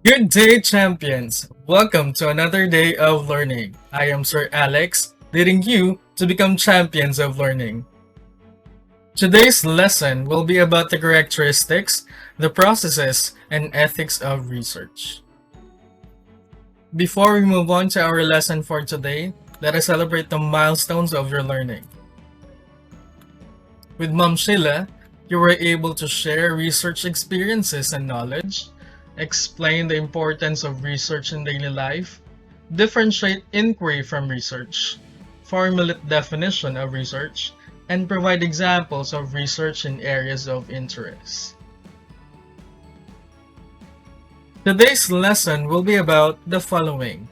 Good day, champions! Welcome to another day of learning. I am Sir Alex, leading you to become champions of learning. Today's lesson will be about the characteristics, the processes, and ethics of research. Before we move on to our lesson for today, let us celebrate the milestones of your learning. With Mom Sheila, you were able to share research experiences and knowledge, explain the importance of research in daily life, differentiate inquiry from research, formulate definition of research, and provide examples of research in areas of interest. Today's lesson will be about the following.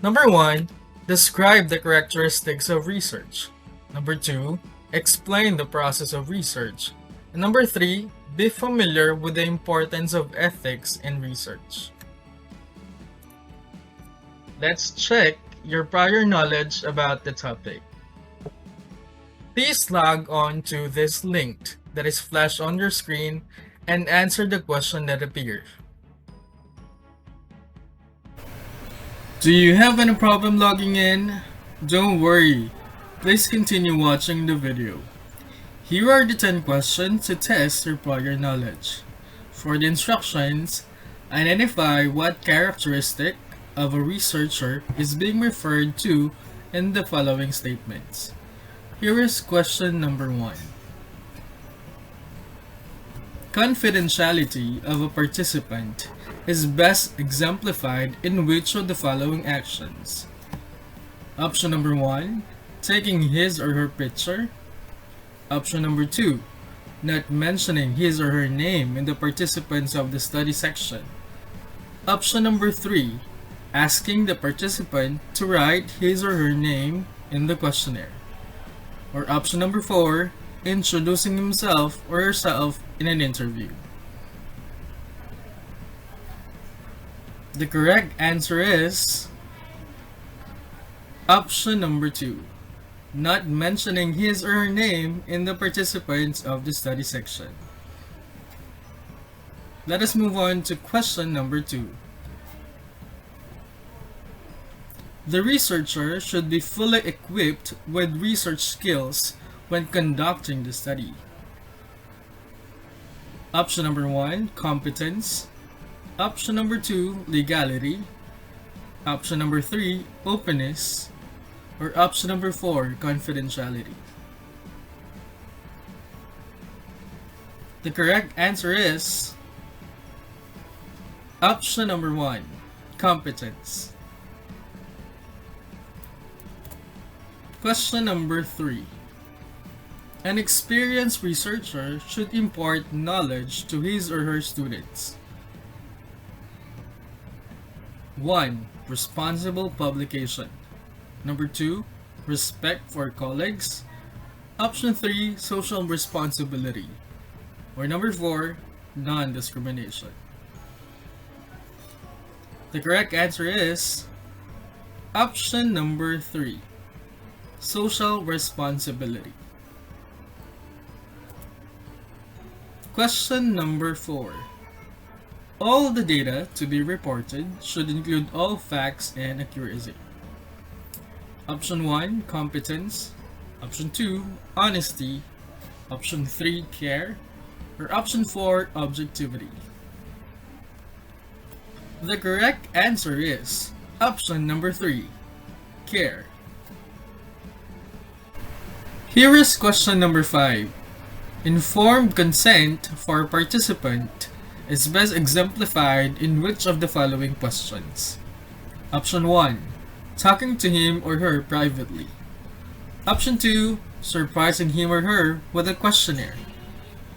Number 1, describe the characteristics of research. Number 2, explain the process of research. And number 3, be familiar with the importance of ethics in research. Let's check your prior knowledge about the topic. Please log on to this link that is flashed on your screen and answer the question that appears. Do you have any problem logging in? Don't worry, please continue watching the video. Here are the 10 questions to test your prior knowledge. For the instructions, identify what characteristic of a researcher is being referred to in the following statements. Here is question number 1. Confidentiality of a participant is best exemplified in which of the following actions? Option number 1, taking his or her picture. Option number 2, not mentioning his or her name in the participants of the study section. Option number 3, asking the participant to write his or her name in the questionnaire. Or option number 4, introducing himself or herself in an interview. The correct answer is option number 2, not mentioning his or her name in the participants of the study section. Let us move on to question number 2. The researcher should be fully equipped with research skills when conducting the study. Option number 1, competence. Option number 2, legality. Option number 3, openness. Or option number 4, confidentiality. The correct answer is option number 1, competence. Question number 3. An experienced researcher should impart knowledge to his or her students. 1. Responsible publication. Number 2. Respect for colleagues. Option 3. Social responsibility. Or number 4. Non-discrimination. The correct answer is option number 3. Social responsibility. Question number 4. All the data to be reported should include all facts and accuracy. Option 1, competence. Option 2, honesty. Option 3, care. Or option 4, objectivity. The correct answer is option number 3, care. Here is question number 5. Informed consent for a participant is best exemplified in which of the following questions? Option 1, talking to him or her privately. Option 2, surprising him or her with a questionnaire.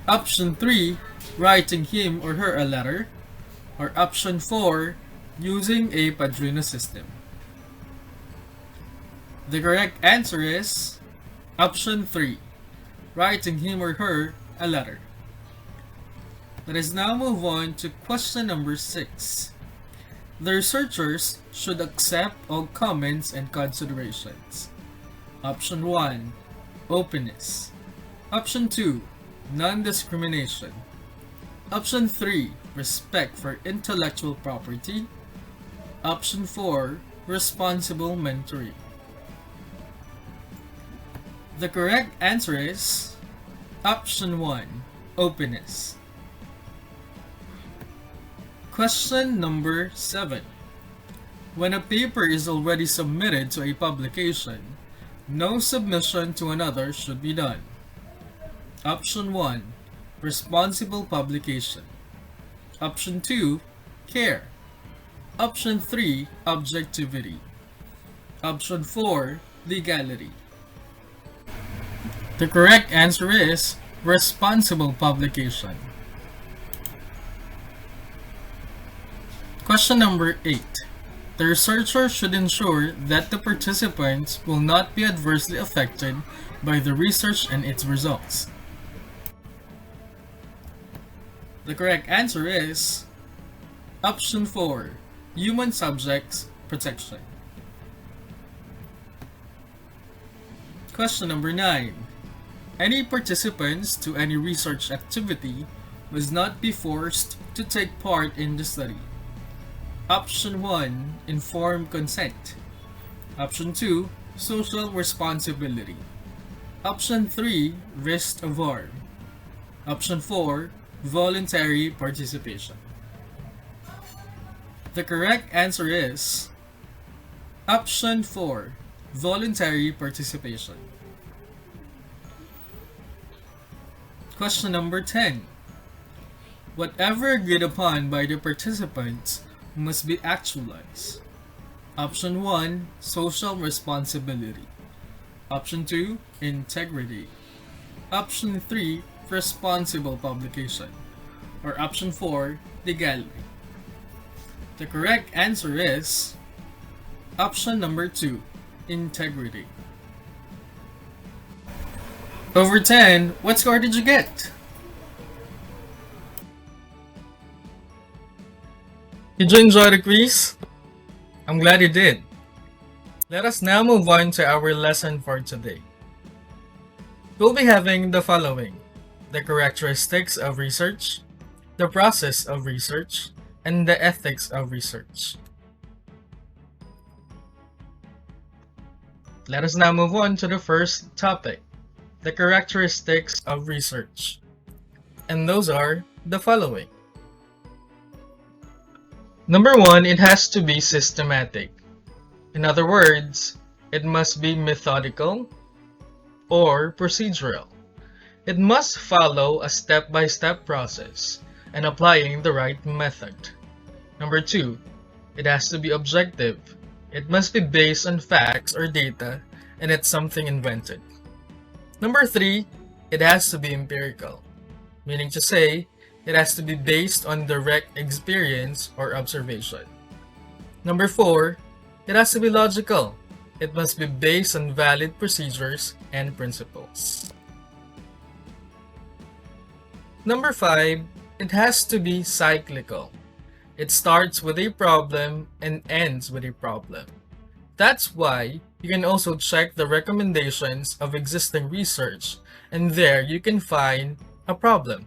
Option 3, writing him or her a letter. Or option 4, using a Padrino system. The correct answer is option 3, writing him or her a letter. Let us now move on to question number 6. The researchers should accept all comments and considerations. Option 1, openness. Option 2, non-discrimination. Option 3, respect for intellectual property. Option 4, responsible mentoring. The correct answer is option 1, openness. Question number 7. When a paper is already submitted to a publication, no submission to another should be done. Option 1, responsible publication. Option 2, care. Option 3, objectivity. Option 4, legality. The correct answer is responsible publication. Question number 8. The researcher should ensure that the participants will not be adversely affected by the research and its results. The correct answer is option 4, human subjects protection. Question number 9. Any participants to any research activity must not be forced to take part in the study. Option 1, informed consent. Option 2, social responsibility. Option 3, risk of harm. Option 4, voluntary participation. The correct answer is option 4, voluntary participation. Question number 10. Whatever agreed upon by the participants must be actualized. Option 1, social responsibility. Option 2, integrity. Option 3, responsible publication. Or option 4, legality. The correct answer is option number 2, integrity. Over 10, what score did you get? Did you enjoy the quiz? I'm glad you did. Let us now move on to our lesson for today. We'll be having the following: the characteristics of research, the process of research, and the ethics of research. Let us now move on to the first topic, the characteristics of research. And those are the following. Number 1, it has to be systematic. In other words, it must be methodical or procedural. It must follow a step-by-step process and applying the right method. Number 2, it has to be objective. It must be based on facts or data, and it's something invented. Number 3, it has to be empirical, meaning to say, it has to be based on direct experience or observation. Number 4, it has to be logical. It must be based on valid procedures and principles. Number 5, it has to be cyclical. It starts with a problem and ends with a problem. That's why you can also check the recommendations of existing research, and there you can find a problem.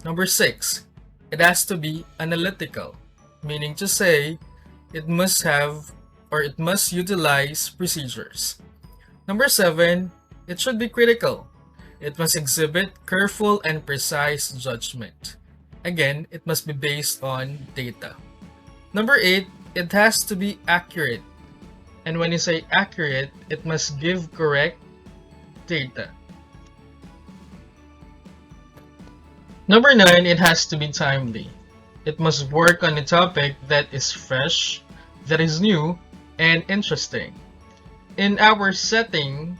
Number 6, it has to be analytical, meaning to say it must have or it must utilize procedures. Number 7, it should be critical. It must exhibit careful and precise judgment. Again, it must be based on data. Number 8, it has to be accurate. And when you say accurate, it must give correct data. Number 9, it has to be timely. It must work on a topic that is fresh, that is new, and interesting. In our setting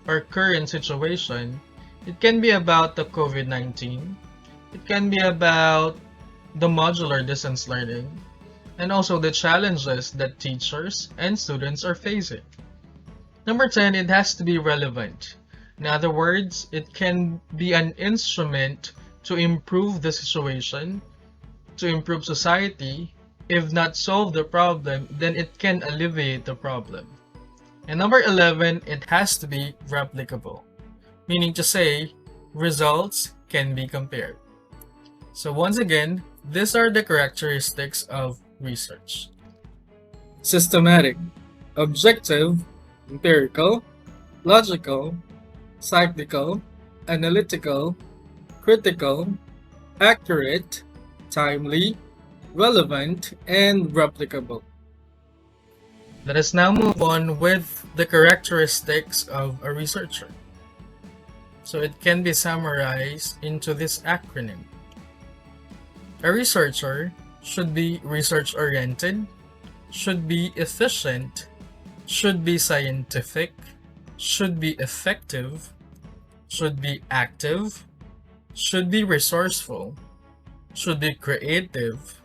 or current situation, it can be about the COVID-19. It can be about the modular distance learning, and also the challenges that teachers and students are facing. Number 10, it has to be relevant. In other words, it can be an instrument to improve the situation, to improve society. If not solve the problem, then it can alleviate the problem. And number 11, it has to be replicable, meaning to say results can be compared. So once again, these are the characteristics of research. Systematic, objective, empirical, logical, cyclical, analytical, critical, accurate, timely, relevant, and replicable. Let us now move on with the characteristics of a researcher. So it can be summarized into this acronym. A researcher should be research-oriented, should be efficient, should be scientific, should be effective, should be active, should be resourceful, should be creative,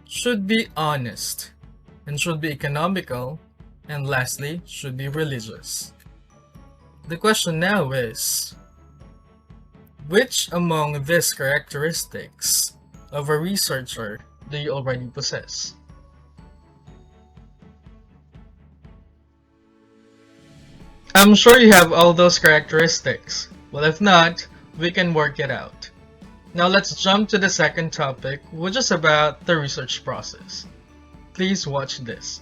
should be honest, and should be economical, and lastly, should be religious. The question now is, which among these characteristics of a researcher do you already possess? I'm sure you have all those characteristics. Well, if not, we can work it out. Now let's jump to the second topic, which is about the research process. Please watch this.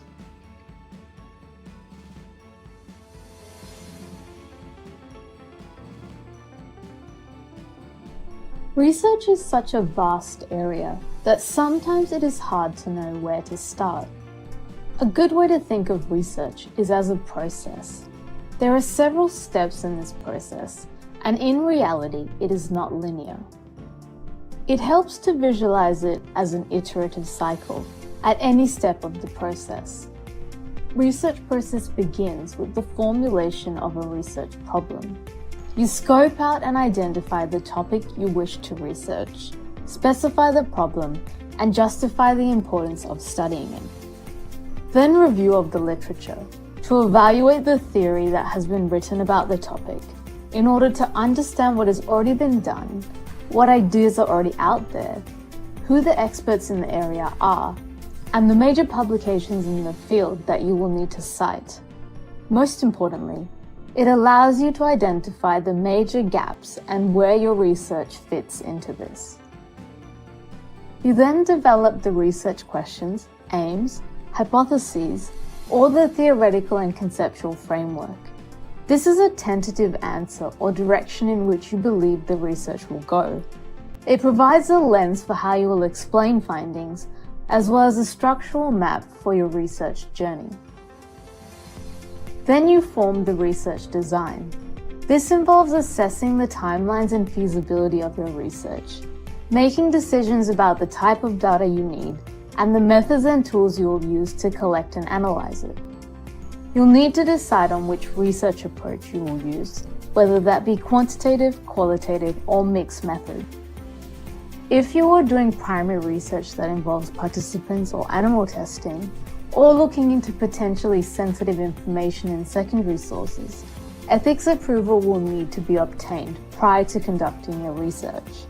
Research is such a vast area that sometimes it is hard to know where to start. A good way to think of research is as a process. There are several steps in this process, and in reality, it is not linear. It helps to visualize it as an iterative cycle at any step of the process. Research process begins with the formulation of a research problem. You scope out and identify the topic you wish to research, specify the problem, and justify the importance of studying it. Then review of the literature to evaluate the theory that has been written about the topic in order to understand what has already been done, what ideas are already out there, who the experts in the area are, and the major publications in the field that you will need to cite. Most importantly, it allows you to identify the major gaps and where your research fits into this. You then develop the research questions, aims, hypotheses, or the theoretical and conceptual framework. This is a tentative answer or direction in which you believe the research will go. It provides a lens for how you will explain findings, as well as a structural map for your research journey. Then you form the research design. This involves assessing the timelines and feasibility of your research, making decisions about the type of data you need, and the methods and tools you will use to collect and analyze it. You'll need to decide on which research approach you will use, whether that be quantitative, qualitative, or mixed method. If you are doing primary research that involves participants or animal testing, or looking into potentially sensitive information in secondary sources, ethics approval will need to be obtained prior to conducting your research.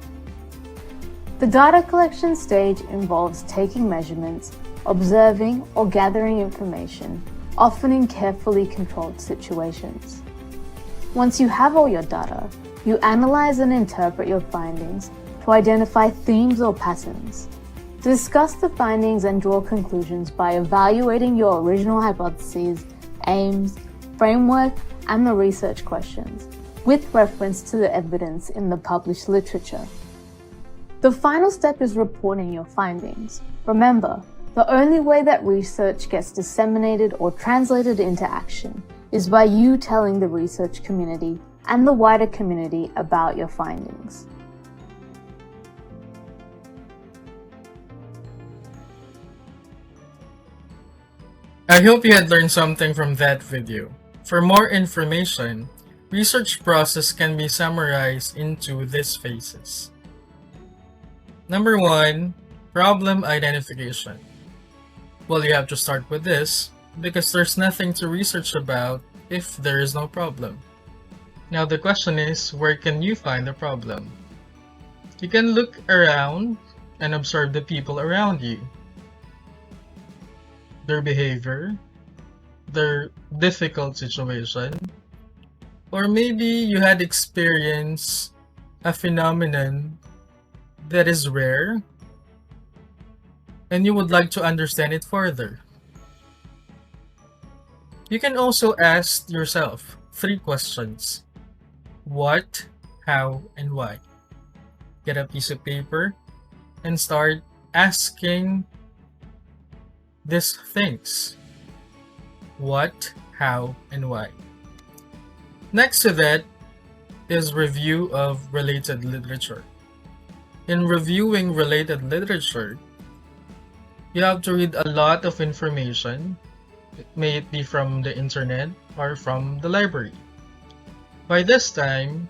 The data collection stage involves taking measurements, observing, or gathering information, often in carefully controlled situations. Once you have all your data, you analyze and interpret your findings to identify themes or patterns. Discuss the findings and draw conclusions by evaluating your original hypotheses, aims, framework, and the research questions, with reference to the evidence in the published literature. The final step is reporting your findings. Remember, the only way that research gets disseminated or translated into action is by you telling the research community and the wider community about your findings. I hope you had learned something from that video. For more information, research process can be summarized into these phases. Number 1, problem identification. Well, you have to start with this because there's nothing to research about if there is no problem. Now the question is, where can you find the problem? You can look around and observe the people around you, their behavior, their difficult situation, or maybe you had experienced a phenomenon that is rare and you would like to understand it further. You can also ask yourself 3 questions: what, how, and why. Get a piece of paper and start asking these things: what, how, and why. Next to that is review of related literature. In reviewing related literature, you have to read a lot of information, may it be from the internet or from the library. By this time,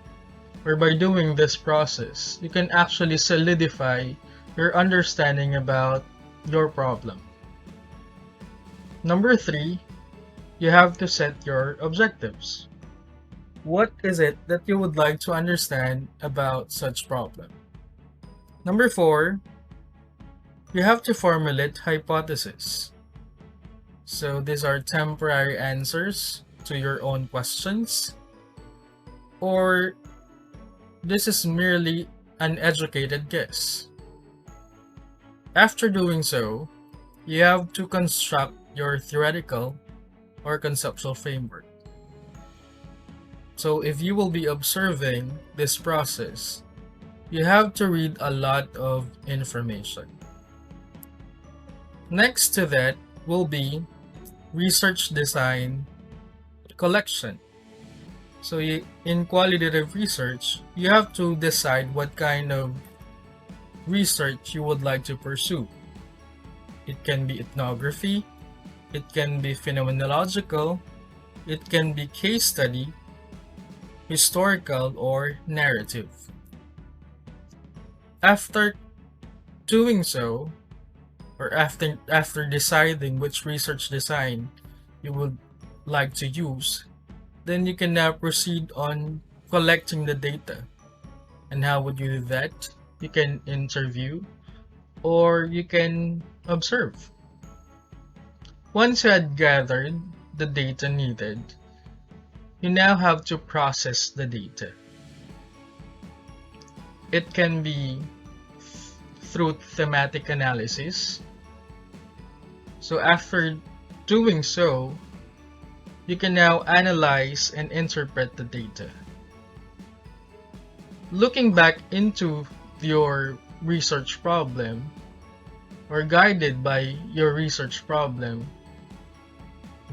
or by doing this process, you can actually solidify your understanding about your problem. Number 3, you have to set your objectives. What is it that you would like to understand about such problem? Number 4, you have to formulate hypotheses. So these are temporary answers to your own questions, or this is merely an educated guess. After doing so, you have to construct your theoretical or conceptual framework. So if you will be observing this process, you have to read a lot of information. Next to that will be research design collection. So in qualitative research, you have to decide what kind of research you would like to pursue. It can be ethnography, it can be phenomenological, it can be case study, historical, or narrative. After doing so, or after deciding which research design you would like to use, then you can now proceed on collecting the data. And how would you do that? You can interview or you can observe. Once you had gathered the data needed, you now have to process the data. It can be through thematic analysis. So after doing so, you can now analyze and interpret the data. Looking back into your research problem, or guided by your research problem,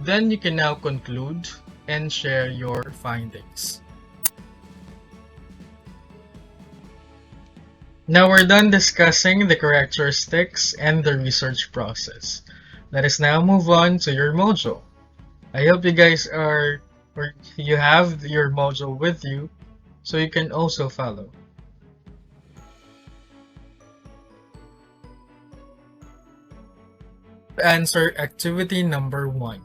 then you can now conclude and share your findings. Now we're done discussing the characteristics and the research process. Let us now move on to your module. I hope you guys or you have your module with you so you can also follow. Answer activity number 1,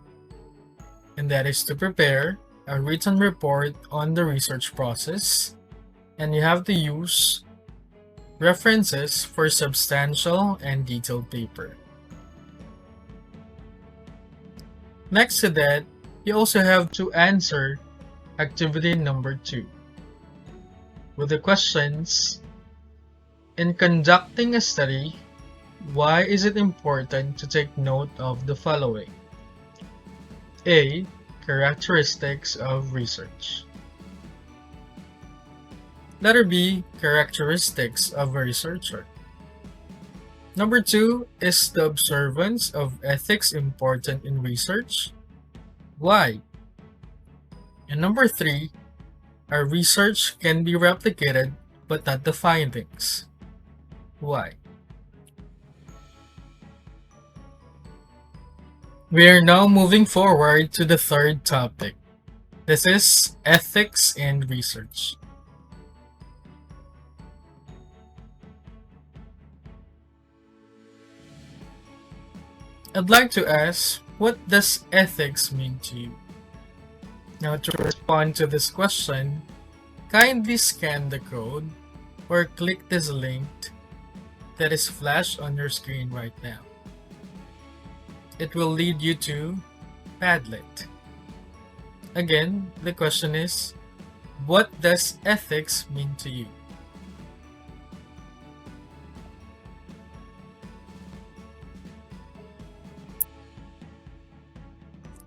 and that is to prepare a written report on the research process, and you have to use references for substantial and detailed paper. Next to that, you also have to answer activity number 2 with the questions: in conducting a study, why is it important to take note of the following? A. Characteristics of research. Letter B. Characteristics of a researcher. Number 2, is the observance of ethics important in research? Why? And number 3, a research can be replicated but not the findings. Why? We are now moving forward to the third topic. This is ethics and research. I'd like to ask, what does ethics mean to you? Now, to respond to this question, kindly scan the code or click this link that is flashed on your screen right now. It will lead you to Padlet. Again, the question is, what does ethics mean to you?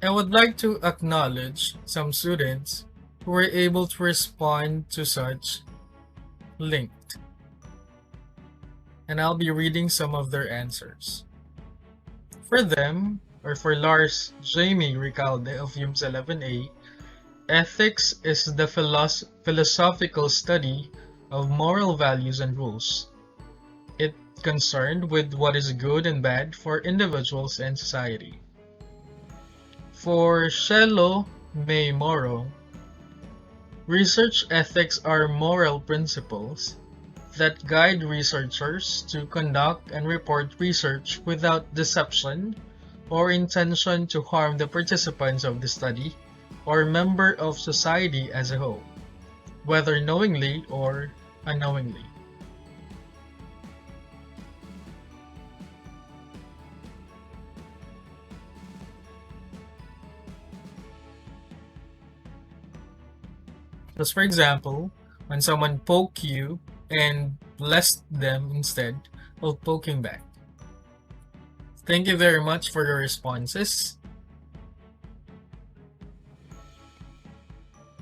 I would like to acknowledge some students who were able to respond to such linked, and I'll be reading some of their answers. For them, or for Lars Jamie Ricalde of UMS 11A, ethics is the philosophical study of moral values and rules. It concerned with what is good and bad for individuals and society. For Shelo May Moro, research ethics are moral principles that guide researchers to conduct and report research without deception or intention to harm the participants of the study or member of society as a whole, whether knowingly or unknowingly. Just for example, when someone poke you and bless them instead of poking back. Thank you very much for your responses.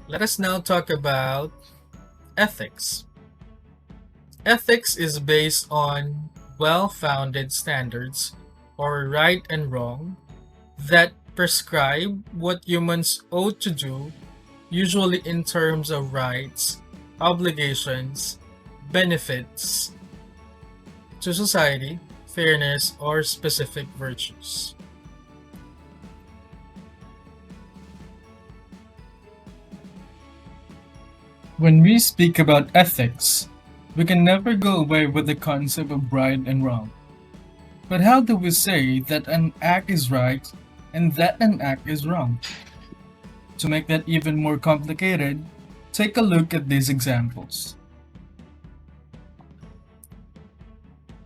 Let us now talk about ethics. Ethics is based on well-founded standards, or right and wrong, that prescribe what humans ought to do, usually in terms of rights, obligations, benefits to society, fairness, or specific virtues. When we speak about ethics, we can never go away with the concept of right and wrong. But how do we say that an act is right and that an act is wrong? To make that even more complicated, take a look at these examples.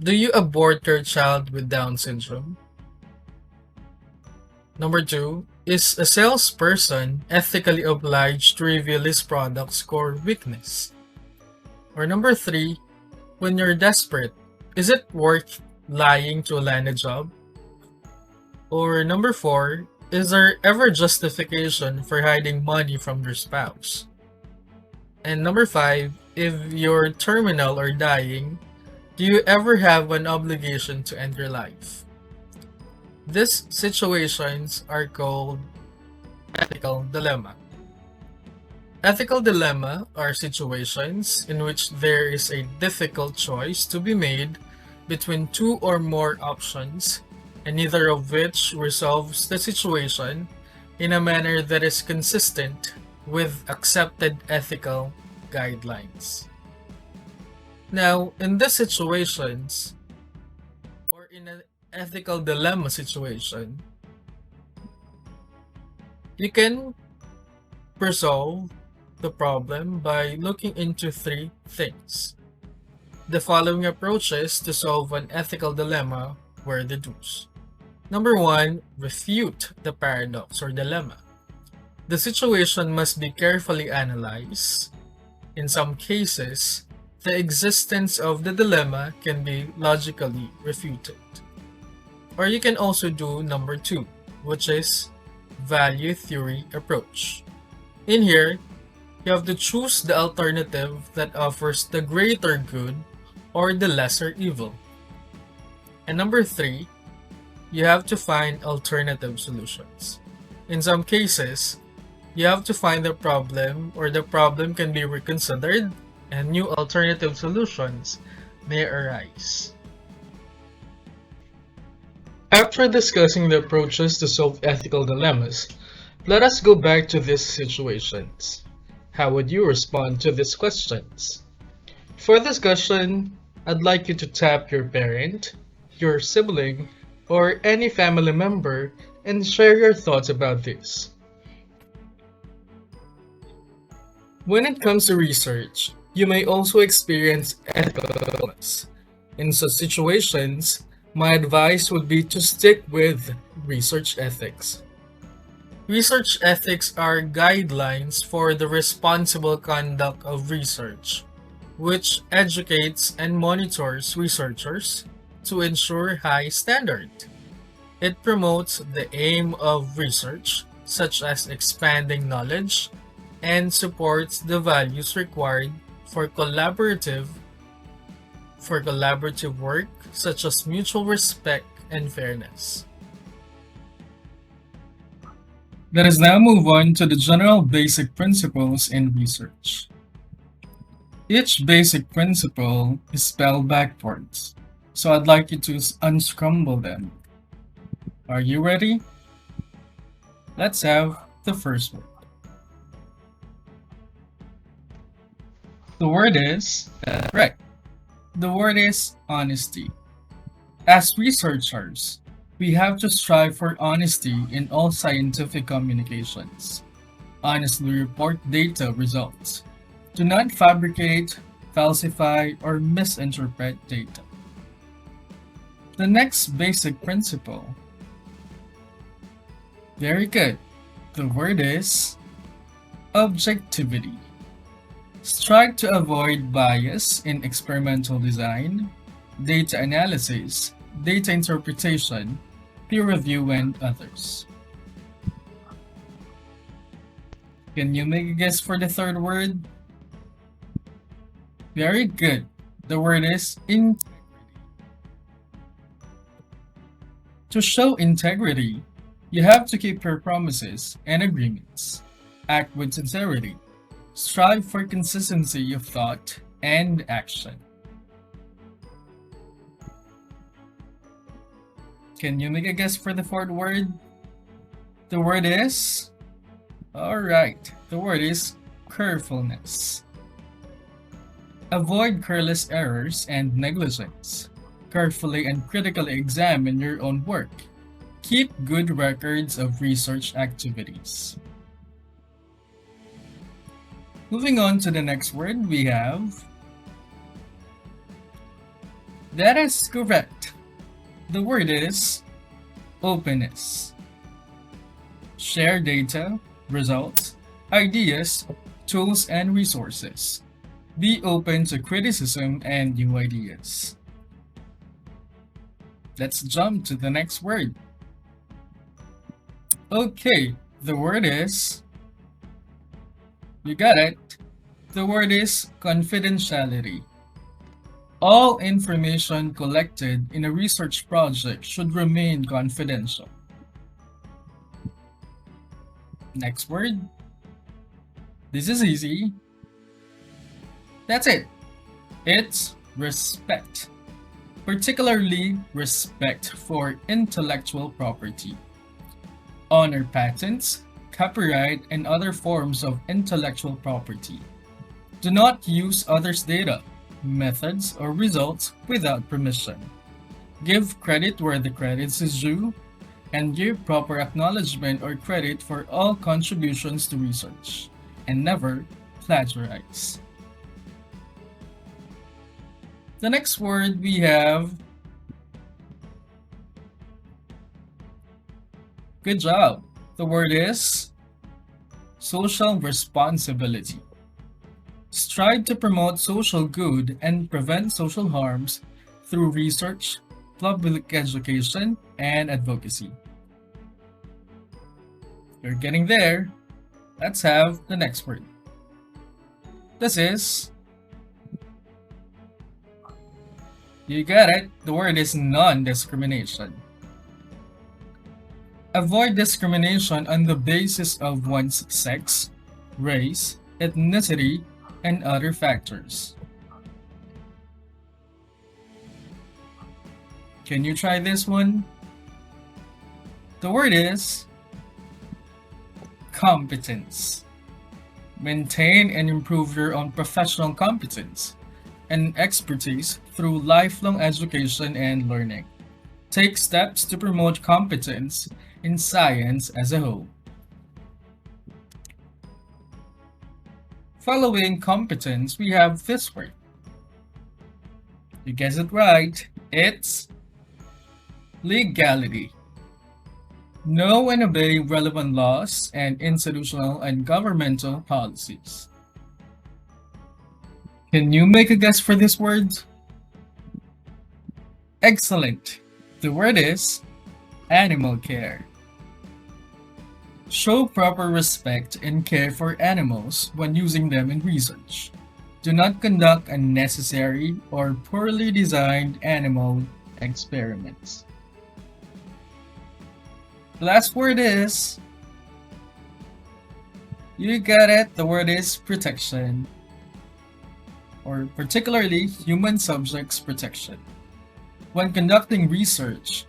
Do you abort your child with Down syndrome? Number 2, is a salesperson ethically obliged to reveal his product's core weakness? Or number 3, when you're desperate, is it worth lying to land a job? Or number 4, is there ever justification for hiding money from your spouse? And number 5, if you're terminal or dying, do you ever have an obligation to end your life? These situations are called ethical dilemma. Ethical dilemma are situations in which there is a difficult choice to be made between two or more options, and neither of which resolves the situation in a manner that is consistent with accepted ethical guidelines. Now, in these situations, or in an ethical dilemma situation, you can resolve the problem by looking into 3 things. The following approaches to solve an ethical dilemma were deduced. Number 1, refute the paradox or dilemma. The situation must be carefully analyzed. In some cases, the existence of the dilemma can be logically refuted. Or you can also do number 2, which is value theory approach. In here, you have to choose the alternative that offers the greater good or the lesser evil. And number 3, you have to find alternative solutions. In some cases, you have to find the problem, or the problem can be reconsidered and new alternative solutions may arise. After discussing the approaches to solve ethical dilemmas, let us go back to these situations. How would you respond to these questions? For discussion, I'd like you to tap your parent, your sibling, or any family member and share your thoughts about this. When it comes to research, you may also experience ethical dilemmas. In such situations, my advice would be to stick with research ethics. Research ethics are guidelines for the responsible conduct of research, which educates and monitors researchers to ensure high standard. It promotes the aim of research, such as expanding knowledge, and supports the values required for collaborative work, such as mutual respect and fairness. Let us now move on to the general basic principles in research. Each basic principle is spelled backwards, so I'd like you to unscramble them. Are you ready? Let's have the first one. The word is, right, the word is honesty. As researchers, we have to strive for honesty in all scientific communications. Honestly report data results. Do not fabricate, falsify, or misinterpret data. The next basic principle. Very good. The word is objectivity. Strive to avoid bias in experimental design, data analysis, data interpretation, peer review, and others. Can you make a guess for the third word? Very good. The word is integrity. To show integrity, you have to keep your promises and agreements. Act with sincerity. Strive for consistency of thought and action. Can you make a guess for the fourth word? The word is... Alright, the word is carefulness. Avoid careless errors and negligence. Carefully and critically examine your own work. Keep good records of research activities. Moving on to the next word, we have... That is correct. The word is openness. Share data, results, ideas, tools, and resources. Be open to criticism and new ideas. Let's jump to the next word. Okay, the word is... You got it. The word is confidentiality. All information collected in a research project should remain confidential. Next word. This is easy. That's it. It's respect. Particularly respect for intellectual property. Honor patents, copyright, and other forms of intellectual property. Do not use others' data, methods, or results without permission. Give credit where the credit is due, and give proper acknowledgement or credit for all contributions to research, and never plagiarize. The next word we have... Good job. The word is social responsibility. Strive to promote social good and prevent social harms through research, public education, and advocacy. You're getting there. Let's have the next word. This is... You got it. The word is non-discrimination. Avoid discrimination on the basis of one's sex, race, ethnicity, and other factors. Can you try this one? The word is competence. Maintain and improve your own professional competence and expertise through lifelong education and learning. Take steps to promote competence in science as a whole. Following competence, we have this word. You guessed it right. It's legality. Know and obey relevant laws and institutional and governmental policies. Can you make a guess for this word? Excellent. The word is Animal care. Show proper respect and care for animals when using them in research. Do not conduct unnecessary or poorly designed animal experiments. The last word is, you got it, the word is protection, or particularly human subjects protection. When conducting research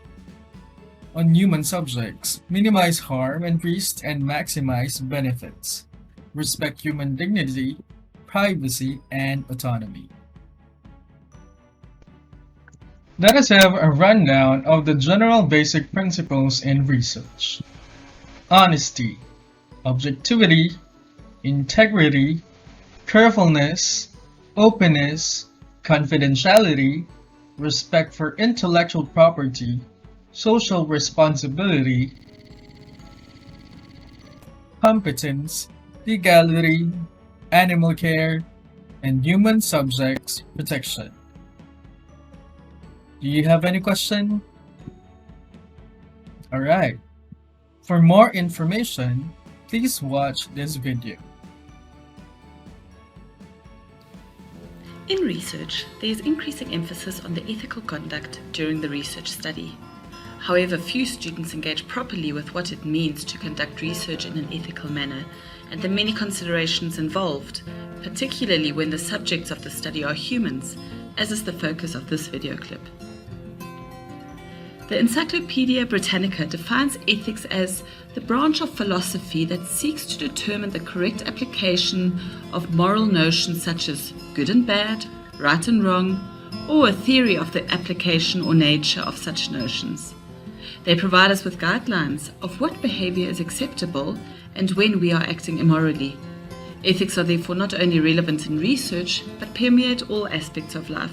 on human subjects, minimize harm, increase and maximize benefits. Respect human dignity, privacy, and autonomy. Let us have a rundown of the general basic principles in research. Honesty, objectivity, integrity, carefulness, openness, confidentiality, respect for intellectual property, social responsibility, competence, legality, animal care, and human subjects protection. Do you have any question? Alright. For more information, please watch this video. In research, there is increasing emphasis on the ethical conduct during the research study. However, few students engage properly with what it means to conduct research in an ethical manner and the many considerations involved, particularly when the subjects of the study are humans, as is the focus of this video clip. The Encyclopaedia Britannica defines ethics as the branch of philosophy that seeks to determine the correct application of moral notions such as good and bad, right and wrong, or a theory of the application or nature of such notions. They provide us with guidelines of what behavior is acceptable and when we are acting immorally. Ethics are therefore not only relevant in research, but permeate all aspects of life.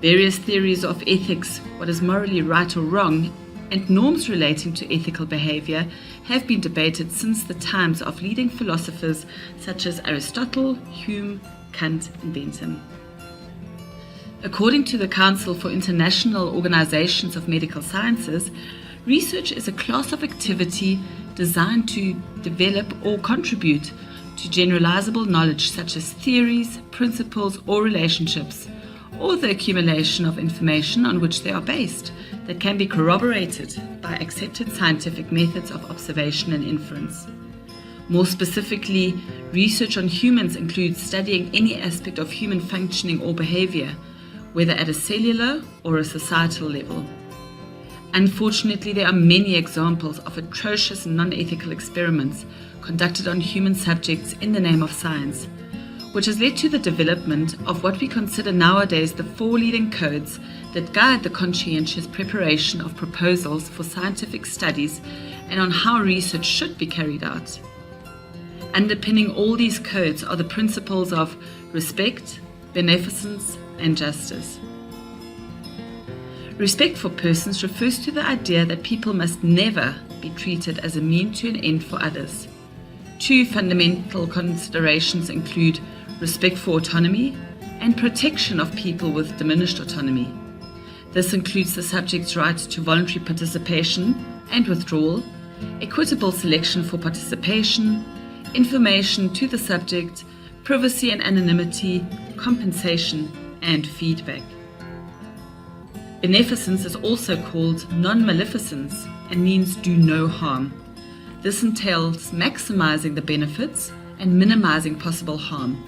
Various theories of ethics, what is morally right or wrong, and norms relating to ethical behavior have been debated since the times of leading philosophers such as Aristotle, Hume, Kant, and Bentham. According to the Council for International Organizations of Medical Sciences, research is a class of activity designed to develop or contribute to generalizable knowledge such as theories, principles, or relationships, or the accumulation of information on which they are based that can be corroborated by accepted scientific methods of observation and inference. More specifically, research on humans includes studying any aspect of human functioning or behavior, whether at a cellular or a societal level. Unfortunately, there are many examples of atrocious non-ethical experiments conducted on human subjects in the name of science, which has led to the development of what we consider nowadays the 4 leading codes that guide the conscientious preparation of proposals for scientific studies and on how research should be carried out. Underpinning all these codes are the principles of respect, beneficence, and justice. Respect for persons refers to the idea that people must never be treated as a means to an end for others. 2 fundamental considerations include respect for autonomy and protection of people with diminished autonomy. This includes the subject's right to voluntary participation and withdrawal, equitable selection for participation, information to the subject, privacy and anonymity, compensation, and feedback. Beneficence is also called non-maleficence and means do no harm. This entails maximizing the benefits and minimizing possible harm,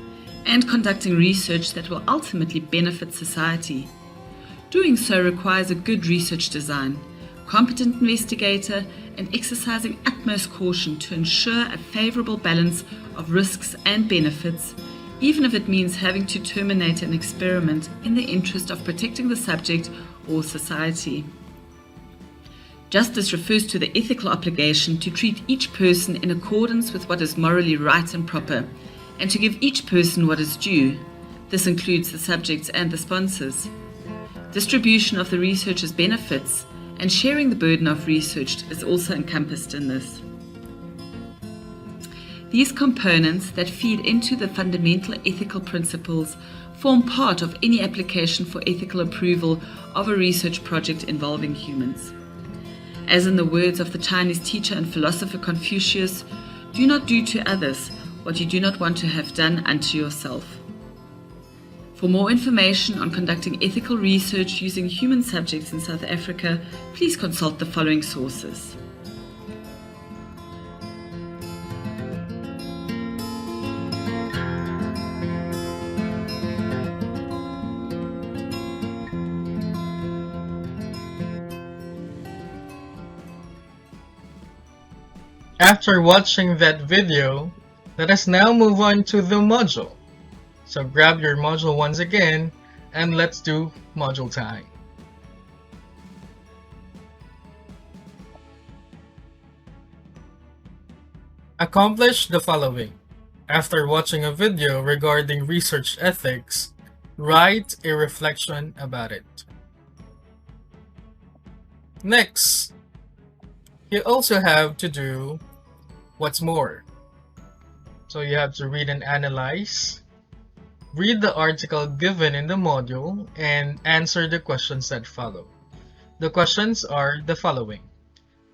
and conducting research that will ultimately benefit society. Doing so requires a good research design, competent investigator, and exercising utmost caution to ensure a favorable balance of risks and benefits, even if it means having to terminate an experiment in the interest of protecting the subject or society. Justice refers to the ethical obligation to treat each person in accordance with what is morally right and proper, and to give each person what is due. This includes the subjects and the sponsors. Distribution of the researcher's benefits and sharing the burden of research is also encompassed in this. These components that feed into the fundamental ethical principles form part of any application for ethical approval of a research project involving humans. As in the words of the Chinese teacher and philosopher Confucius, do not do to others what you do not want to have done unto yourself. For more information on conducting ethical research using human subjects in South Africa, please consult the following sources. After watching that video, let us now move on to the module. So grab your module once again and let's do module time. Accomplish the following. After watching a video regarding research ethics, write a reflection about it. Next, you also have to do what's more. So you have to read and analyze, read the article given in the module, and answer the questions that follow. The questions are the following.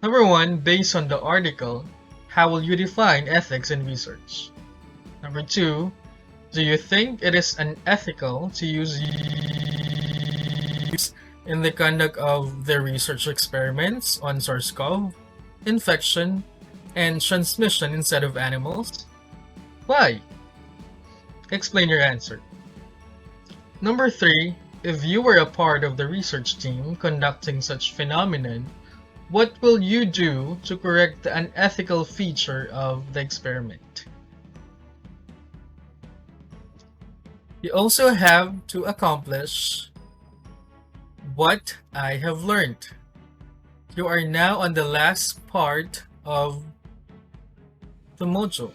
Number 1, based on the article, how will you define ethics in research? Number 2, do you think it is unethical to use in the conduct of the research experiments on SARS-CoV, infection, and transmission instead of animals? Why? Explain your answer. Number 3, if you were a part of the research team conducting such phenomenon, what will you do to correct the unethical feature of the experiment? You also have to accomplish what I have learned. You are now on the last part of the module.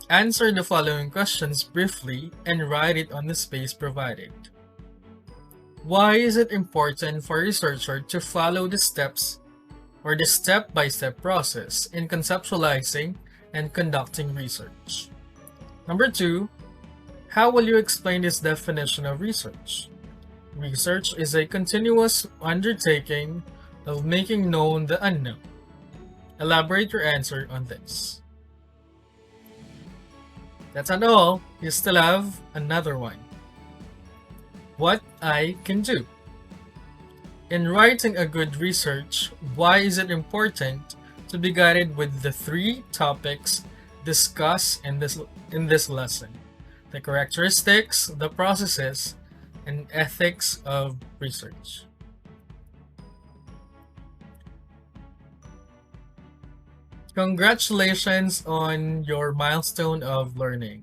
Answer the following questions briefly and write it on the space provided. Why is it important for a researcher to follow the steps or the step-by-step process in conceptualizing and conducting research? Number 2, how will you explain this definition of research? Research is a continuous undertaking of making known the unknown. Elaborate your answer on this. That's not all, you still have another one. What I can do. In writing a good research, why is it important to be guided with the 3 topics discussed in this lesson? The characteristics, the processes, and ethics of research. Congratulations on your milestone of learning.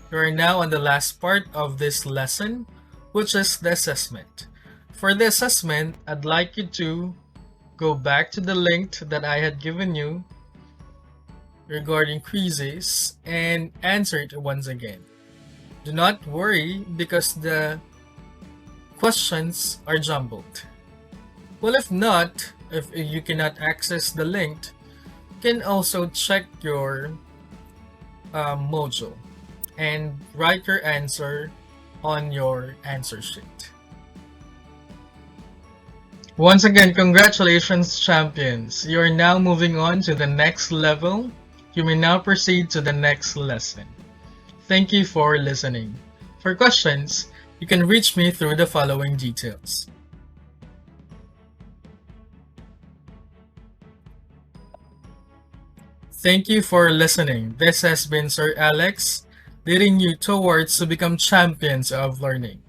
You are now on the last part of this lesson, which is the assessment. For the assessment, I'd like you to go back to the link that I had given you regarding quizzes and answer it once again. Do not worry because the questions are jumbled. Well, if not, if you cannot access the link, you can also check your module and write your answer on your answer sheet. Once again, congratulations, champions. You are now moving on to the next level. You may now proceed to the next lesson. Thank you for listening. For questions, you can reach me through the following details. Thank you for listening. This has been Sir Alex, leading you towards to become champions of learning.